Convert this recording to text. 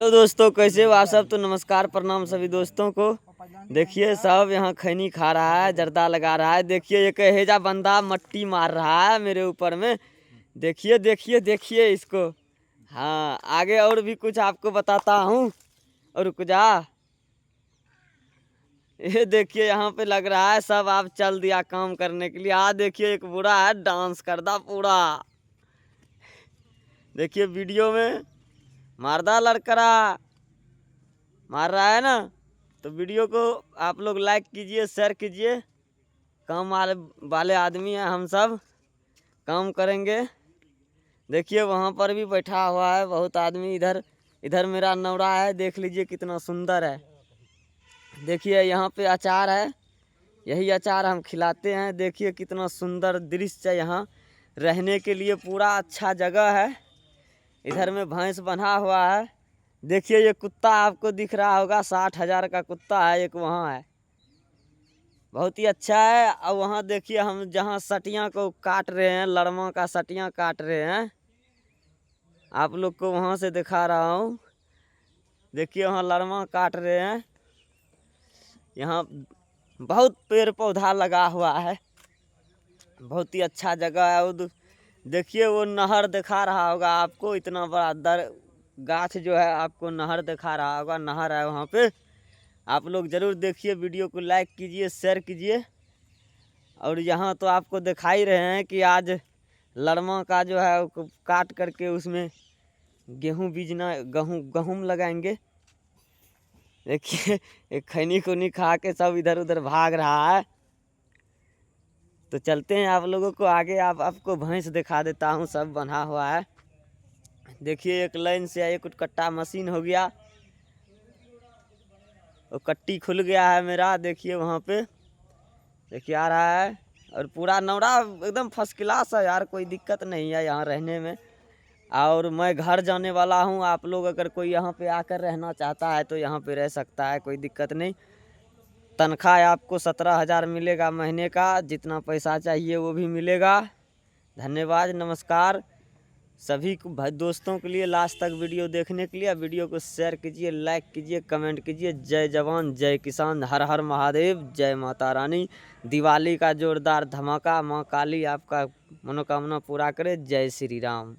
तो दोस्तों कैसे हो आप सब। तो नमस्कार प्रणाम सभी दोस्तों को। देखिए सब यहाँ खैनी खा रहा है, जर्दा लगा रहा है। देखिए एक हेजा बंदा मट्टी मार रहा है मेरे ऊपर में। देखिए देखिए देखिए इसको। हाँ आगे और भी कुछ आपको बताता हूँ। और रुक जा। ये देखिए यहाँ पे लग रहा है सब आप चल दिया काम करने के लिए। देखिए एक बूढ़ा है डांस करदा पूरा। देखिए वीडियो में मारदा लड़करा मार रहा है ना। तो वीडियो को आप लोग लाइक कीजिए, शेयर कीजिए। काम वाले आदमी हैं हम सब, काम करेंगे। देखिए वहाँ पर भी बैठा हुआ है बहुत आदमी। इधर इधर मेरा नौरा है, देख लीजिए कितना सुंदर है। देखिए यहाँ पे अचार है, यही अचार हम खिलाते हैं। देखिए कितना सुंदर दृश्य है, यहाँ रहने के लिए पूरा अच्छा जगह है। इधर में भैंस बंधा हुआ है। देखिए ये कुत्ता आपको दिख रहा होगा, 60,000 का कुत्ता है एक वहाँ है, बहुत ही अच्छा है। और वहाँ देखिए हम जहाँ सटिया को काट रहे हैं, लड़मा का सटिया काट रहे हैं, आप लोग को वहाँ से दिखा रहा हूँ। देखिए वहाँ लड़मा काट रहे हैं। यहाँ बहुत पेड़ पौधा लगा हुआ है, बहुत ही अच्छा जगह है। वो देखिए वो नहर दिखा रहा होगा आपको, इतना बड़ा गाछ जो है आपको नहर दिखा रहा होगा, नहर है वहाँ पे। आप लोग ज़रूर देखिए, वीडियो को लाइक कीजिए, शेयर कीजिए। और यहाँ तो आपको दिखा ही रहे हैं कि आज लड़मा का जो है काट करके उसमें गेहूँ बीजना, गेहूँ लगाएंगे। देखिए एक खैनी खुनी खा के सब इधर उधर भाग रहा है। तो चलते हैं आप लोगों को आगे, आपको भैंस दिखा देता हूँ, सब बंधा हुआ है। देखिए एक लाइन से एक कट्टा मशीन हो गया, वो कट्टी खुल गया है मेरा। देखिए वहाँ पे देखिए आ रहा है। और पूरा नौरा एकदम फर्स्ट क्लास है यार, कोई दिक्कत नहीं है यहाँ रहने में। और मैं घर जाने वाला हूँ, आप लोग अगर कोई यहाँ पे आकर रहना चाहता है तो यहाँ पे रह सकता है, कोई दिक्कत नहीं। तनख्वाह आपको 17,000 मिलेगा महीने का, जितना पैसा चाहिए वो भी मिलेगा। धन्यवाद, नमस्कार सभी को भाई दोस्तों के लिए लास्ट तक वीडियो देखने के लिए। वीडियो को शेयर कीजिए, लाइक कीजिए, कमेंट कीजिए। जय जवान जय किसान, हर हर महादेव, जय माता रानी। दिवाली का जोरदार धमाका, माँ काली आपका मनोकामना पूरा करे। जय श्री राम।